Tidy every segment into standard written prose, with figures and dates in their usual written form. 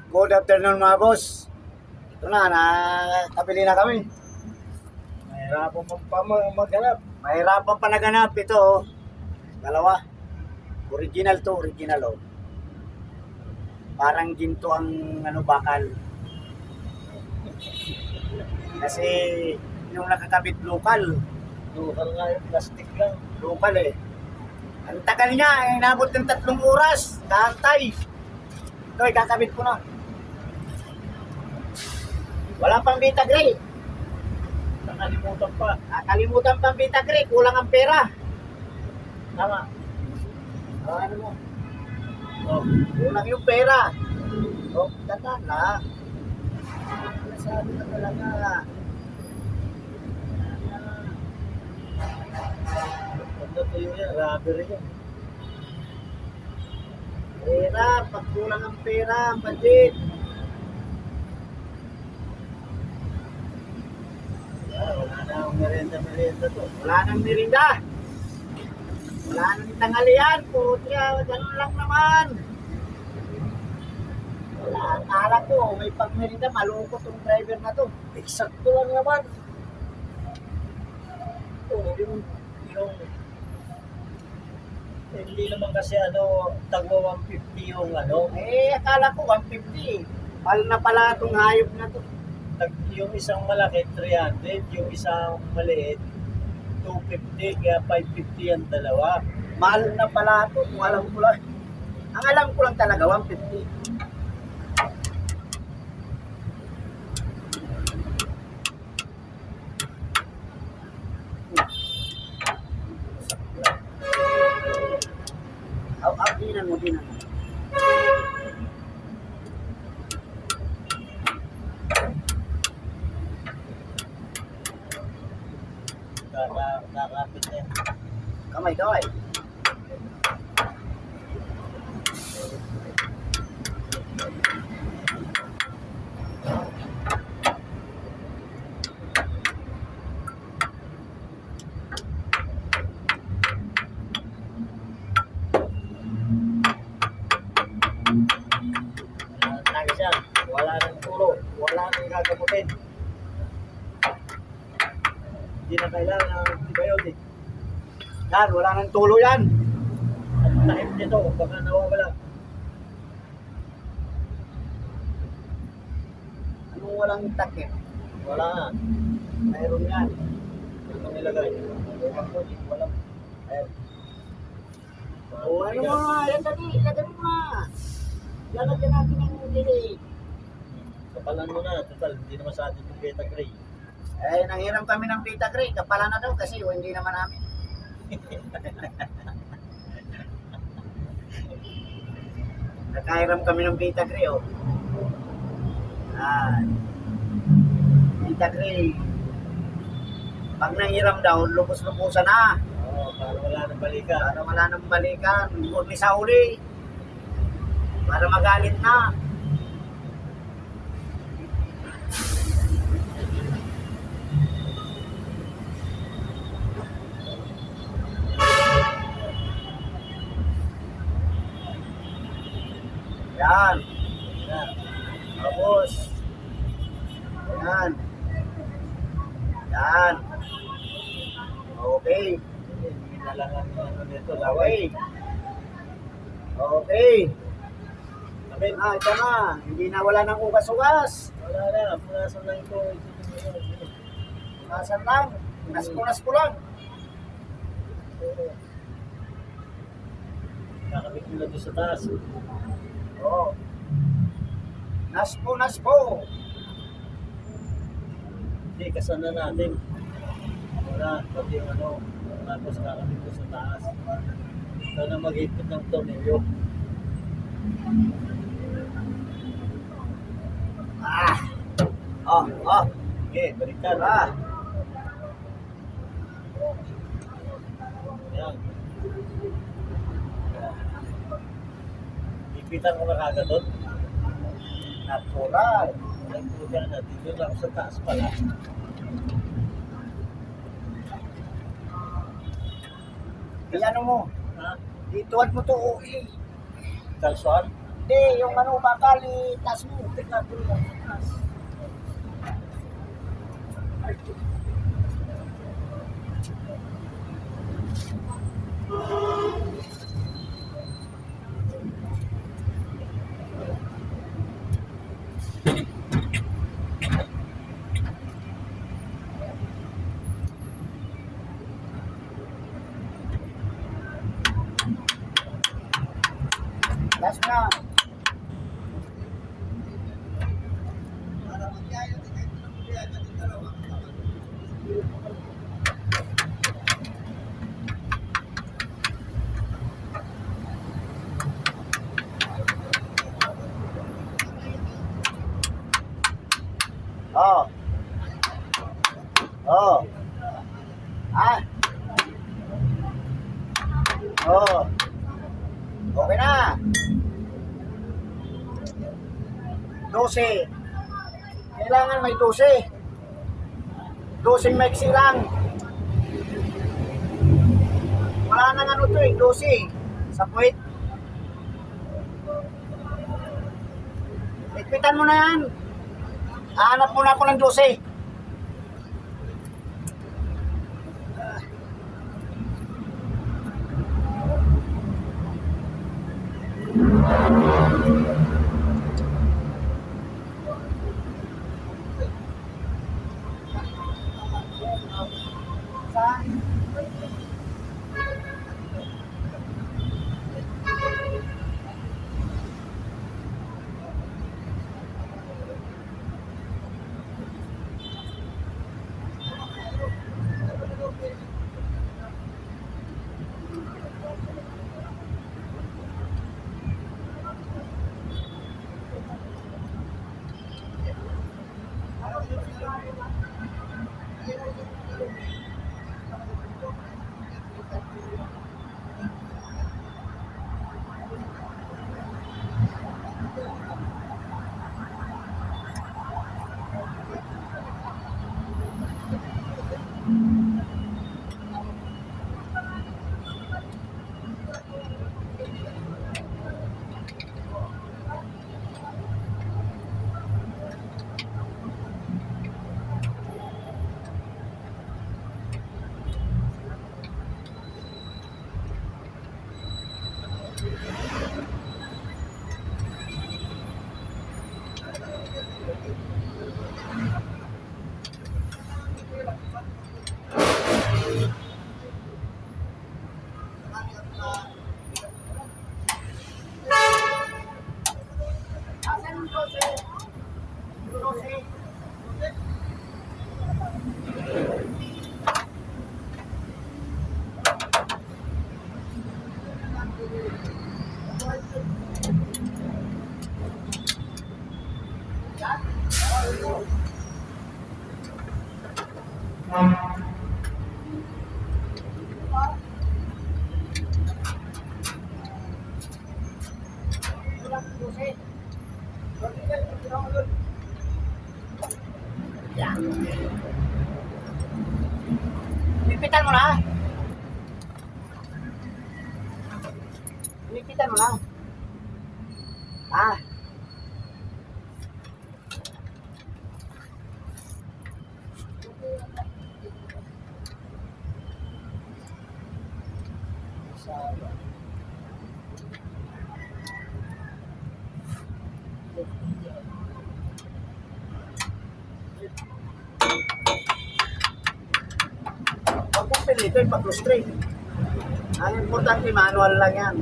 Good afternoon mga boss. Ito na, nakabili na kami. Mahirapan pa maghanap. Mahirapan pa naganap ito. Oh. Dalawa. Original to, original oh. Parang ginto ang bakal. Kasi yung nakakabit local. Local nga yung plastic lang. Local eh. Ang tagal niya, inabot ng 3 oras. Kaantay. Ito, kakabit ko na. Wala pang Vita Gray. Nakalimutan pa. Nakalimutan pang Vita Gray. Kulang ang pera. Tama. Ano mo? Oh. Kulang yung pera. Oh, tanda na. Sabi na talaga. Ano to yun yan? Rubber yun. Pera, pag kulang ang pera, ang budget. Wala na akong merienda to. Wala nang merinda. Wala nang tanghalian. Putya, ganun lang naman. Wala, akala ko, may pagmerinda, malungkot tong driver na to. Eksakto lang naman. Oh, yung hindi naman kasi tagwa 150 yung Akala ko 150. Mahal na pala itong hayop na to. yung isang malaki 300, yung isang maliit 250, kaya 550 ang dalawa. Mahal na pala ito. Kung alam ko lang. Ang alam ko lang talaga, 150. Dinan mo, dinan mo. Kakapit na yan. Kamay, kamay. Siya, wala nang turo, wala nang gagamutin. Hindi na kailangan ng antibiotic. Yan, wala nang tulo yan. At takip nito, baka nawawala. Anong walang takip? Wala nga. Mayroon yan. Ito nilagay. Walang. Ayan. O ano mo nga, yan dali, ilagay mo nga. Lalagyan natin ang delay. Kapalan mo na, total, hindi naman sa atin yung Beta Gray. Nanghiram kami ng Vita Gray, kapala na daw kasi hindi naman namin. Nakahiram kami ng Vita Gray, oh. Vita Gray. Pag nanghiram daw, lubos-lubusan na. Oo, para wala nang balikan. Para wala nang balikan, uli sa uli. Para magalit na. Yan. Yan. Tapos. Yan. Yan. Okay. Hindi na lang ang nito, Okay. laway. Okay. Amin. Ito na. Hindi na wala ng ugas-ugas. Wala na, punasan lang ito. Nasan lang. Naspo lang. Kakabit mo na doon sa taas. Oo. Naspo. Hindi, kasana natin. Wala, pati yung tapos kakabit mo sa taas. Ito na mag-ipit ng tornilyo. Oh. Okay, baliktad. Yan. Ipitan ko na kagad doon. Natural. Nagpuja na, dito na ako sa taas pala. Ano mo? Ha? Dituan mo to, okay. Kalsuan? Hindi, yung ano, bakal, itaas mo. Tingnan ko lang. Taas mo na. Oh. Oh. Ah. Oh. Okay na. 12. Kailangan may 12. 12 maiksi lang. Wala nang ano to eh, 12. Sa puwit. Ikpitan mo na yan. Hanap muna ako ng 12. Yan. Lipitan mo na. Lipitan mo na. Ah. Huwag mong pilitin pag-frustrate. Ang importante, manual lang yan.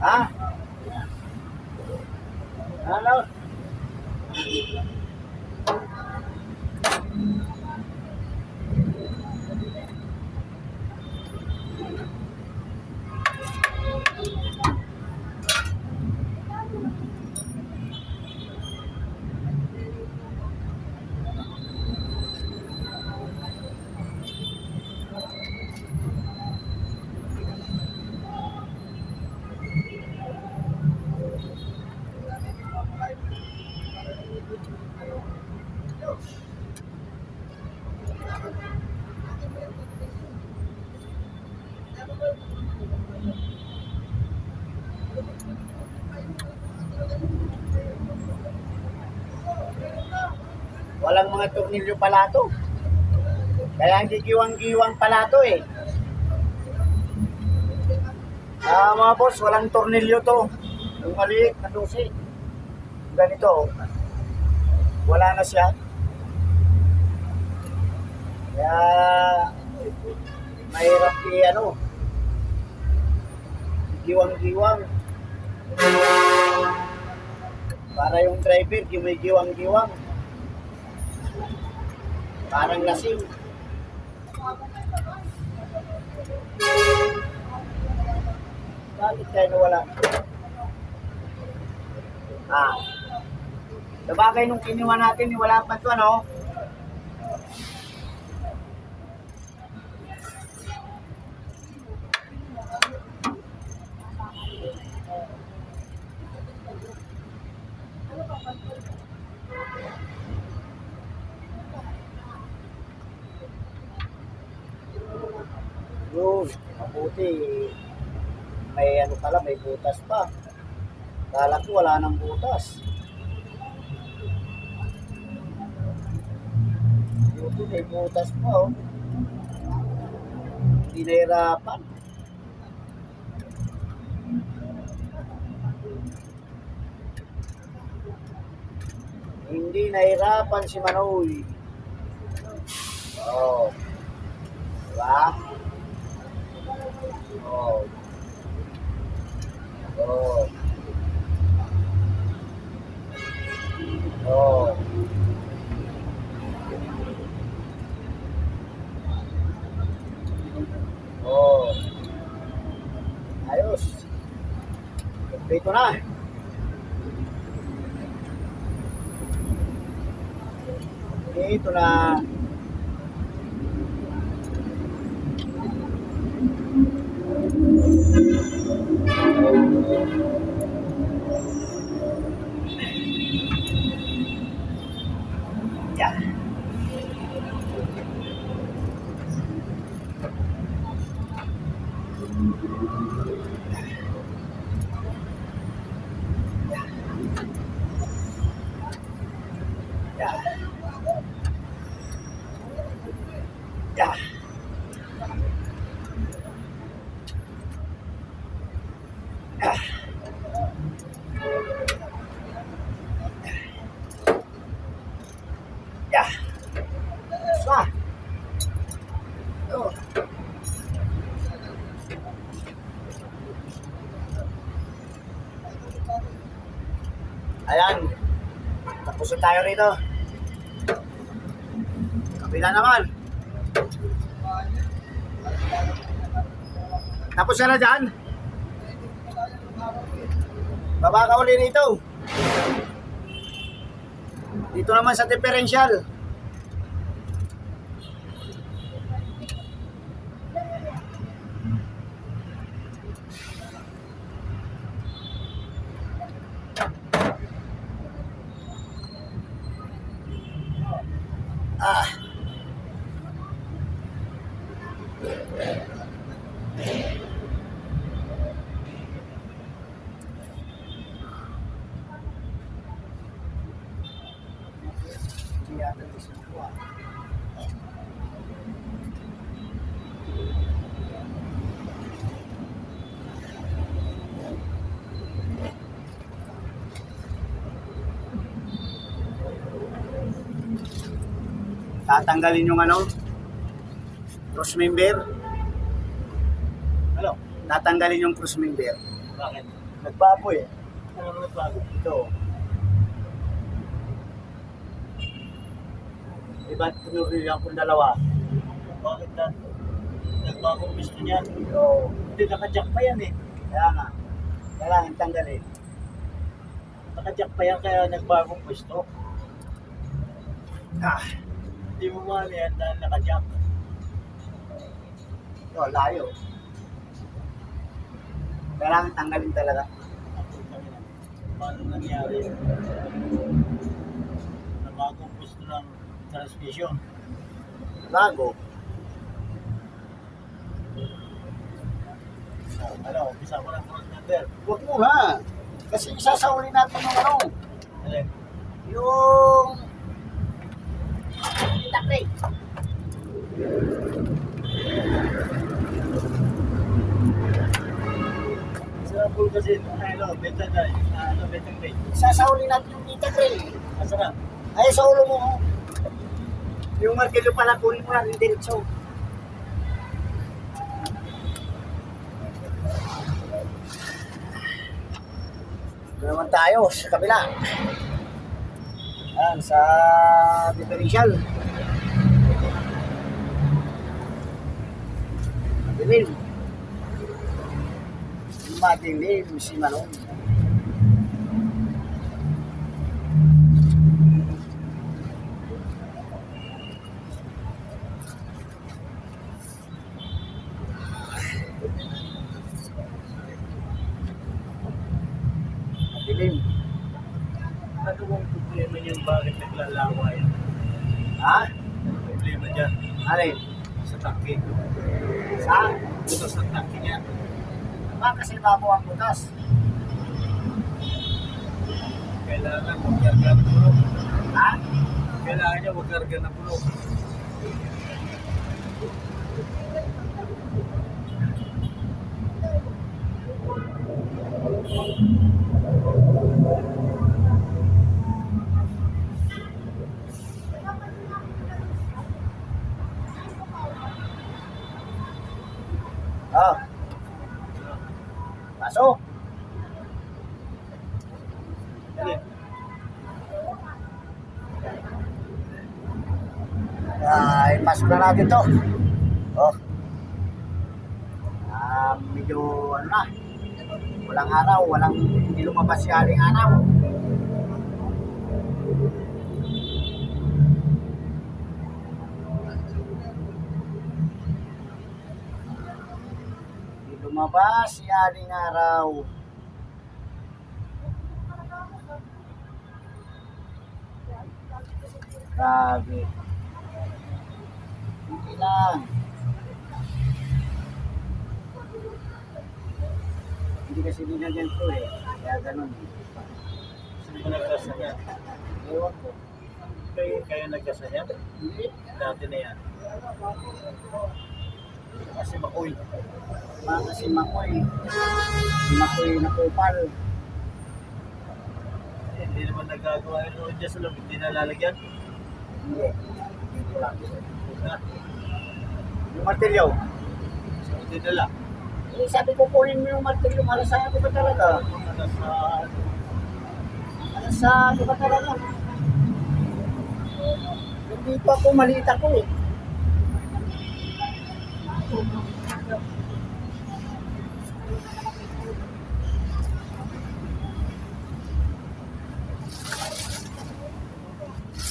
Ah? Hello? walang mga tornilyo pala to. Kaya hindi giwang-giwang pala to eh. Mga boss, walang tornilyo to. Yung maliit na 12. Ganito oh. Wala na siya. Kaya mahirap ano, giwang-giwang. Para yung driver, may giwang-giwang. Parang lasing. Bakit tayo nawala? Sabagay nung kinuha natin, wala pa ito, ano? Yun, mabuti. May ano pala, may butas pa. Kala ko wala nang butas. Ito may butas pa oh. Hindi nahirapan. Hindi nahirapan si Manoy. Oh. Diba? Oh. Oh. Oh. Oh. Ayos. Dito na. Dito na. Yeah. Yeah. Yeah. Yeah. Yeah. Sah. Oh. Ayan. Tapos na tayo rito. Kabila naman. Tapos na dyan. Baba ka uli rito. Dito naman sa differential. Tatanggalin yung ano, cross member. Ano? Tatanggalin yung cross member. Bakit? Nagbago eh. Ano nagbago? Ito. Iba tinurihan kung dalawa. Bakit na? Nagbago gusto niya. Ito. Hindi, naka-jack pa yan eh. Kaya nga. Kailangan tanggalin. Naka-jack pa yan kaya nagbago gusto. Ah. Hindi mo mahal yan dahil naka-jack. Ito, layo. Kailangan tanggalin talaga. Paano nangyari? Nabagong gusto ng transmission. Bago. Ano, umpisa ko ng cross member. Huwag mo ha. Kasi isasauli natin yung ano. Alin? Yung Takray. Sa pool kasi, ano, benta na, benta na. Sasauli natin yung Tita Gray. Asa na? Ay, sa ulo mo. Oh. Yung martilyo pala, kunin mo na rin diretso. Ito naman tayo sa kabila. Yan, sa differential. Madilim. Madilim si Manong. Madilim. Ano bang problema niyan? Bakit naglalaway? Ha? Ano problema dyan? Alin? Sa tangke. Sa? Butas ng tangke niya. Baka kasi babo ang butas. Kailangan magkarga ng bulok. Ha? Kailangan niya magkarga ng bulok. Oh. Pasok. Alin? Ay, pasok na natin to. Oh. Medyo ano na. Walang araw, hindi lumabas si aling araw. Hindi lumabas si aling araw. Grabe. Hindi lang. Hindi kasi dinagyan ko eh. Kaya ganun. Sino nagkasa niya? Ewan ko. Kaya nagkasa niya? Hindi. Dati na yan. Kasi makoy. Baka si Makoy. Si Makoy na kupal. Hindi naman nagagawa yun noon dyan sa loob. Hindi nalalagyan. Hindi. Hindi lang. Na, Yung martilyo. so dinala. Eh, sabi ko kunin mo yung martilyo. Malasado ka talaga. Ano sa Malasado ka talaga. Hindi pa ako, maliit ako eh.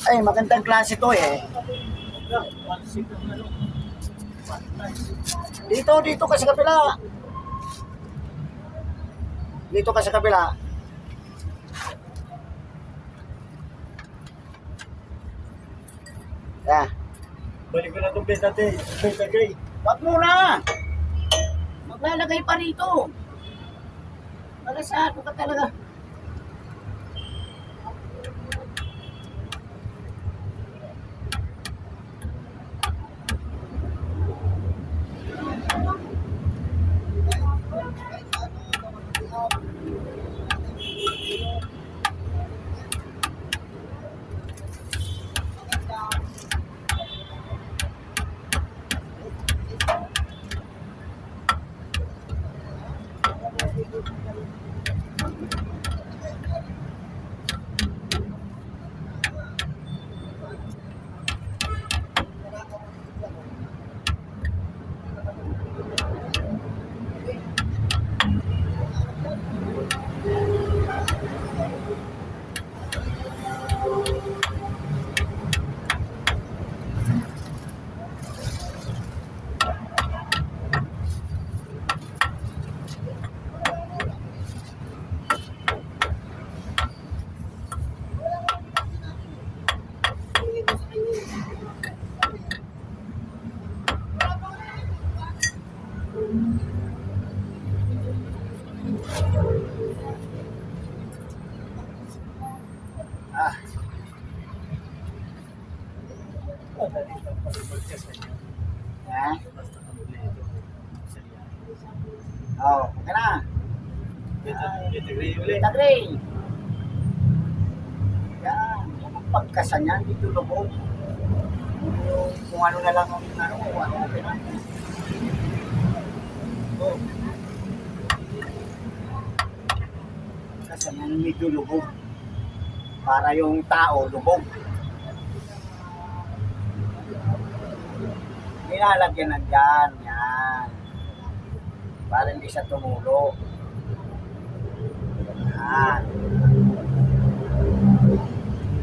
Ay, magandang klase to eh. pansip ng ano. Dito ka sa kabila. Dito ka sa kabila. Yeah. Balik ko na itong benta gray. Wag muna. Maglalagay pa rito. Malasado ka talaga. Ah. madali lang pasipagkas kanya. Ha? Basta kompleto. Saya. Oh, okay na. Beta gray ulit. Tagay. Yan. Yung pagkasan yan, dito lubog. Yung kung ano na lang ang ano, okay na. Oh, Pagkasan yan, medyo lubog. Para yung tao, lubog. Nilalagyan na dyan, yan. Para hindi siya tumulo. Yan.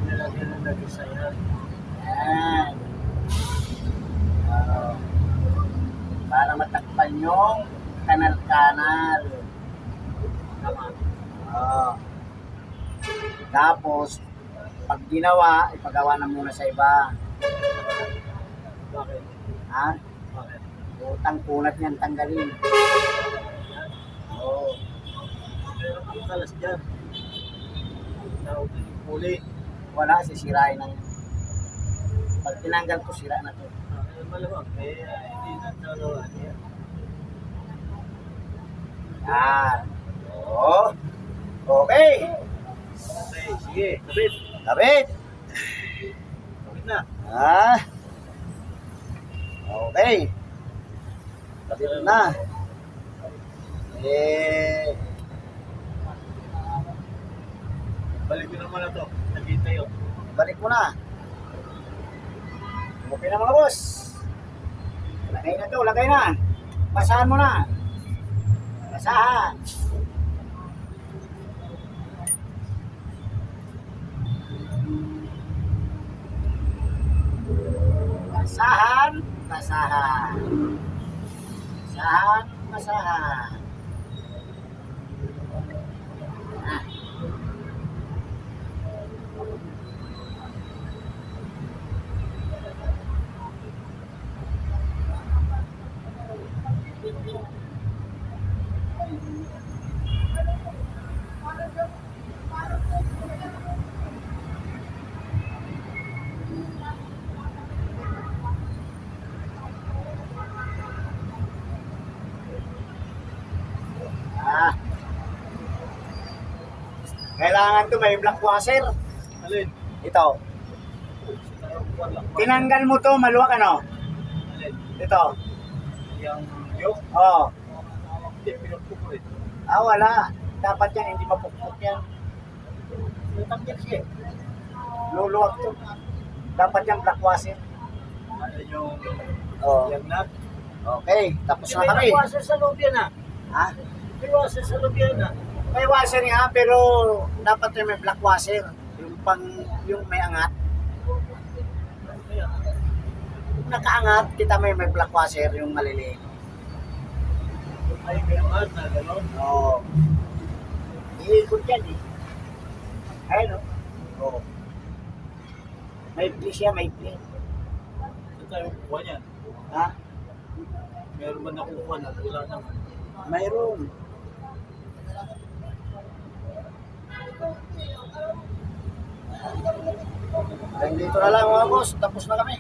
nilagyan ng nag-isaya. Yan. Oh. Para matakpan yung kanal-kanal. Tama. Oh. Tapos, pag ginawa, ipagawa na muna sa iba. Bakit? Ha? Bakit? Utang kunat niyan tanggalin. Yan. Oh. Pero ang kalas dyan. Tawag din yung puli. Wala, sisirain ng... Pag tinanggal ko, sira na to. Malamang. Kaya hindi na nagawa niya. Yan. Oh. Okay. Okay, sige. Kapit. Kapit. Kapit na. Ah. Okay. Kapit na. Eh. Balik ko naman na to. Nagkita yun. Balik mo na. Okay na mga boss. Lagay na to, lagay na. Basahan mo na. Basahan. Basahan, basahan. Basahan, basahan. Ah. Ah. Kailangan to may black washer. Alin? Ito. Tinanggal mo to, maluwag ano? Alin? Ito. Yung yolk? Oh. Hindi, pinagpo ko eh. Ah, wala. Dapat yan, hindi mapukpok yan. Natanggal siya. Luluwag to. Dapat yan black washer. Ano yung Oh. yung nut? Okay, tapos na kami. May washer sa loob yan ah. Ha? May washer sa loob yan ah. May washer nga, pero dapat yung may black washer. Yung pang, yung may angat. Ayan. Nakaangat, kita may black washer, yung maliliit. Ay, may angat na gano'n. Oo. Iikot yan eh. Ayun o. Oo. May play siya, may play. Saan tayo kukuha niyan? Ha? Meron ba nakukuha na? Wala naman. Mayroon. Hanggang dito na lang mga boss. Tapos na kami.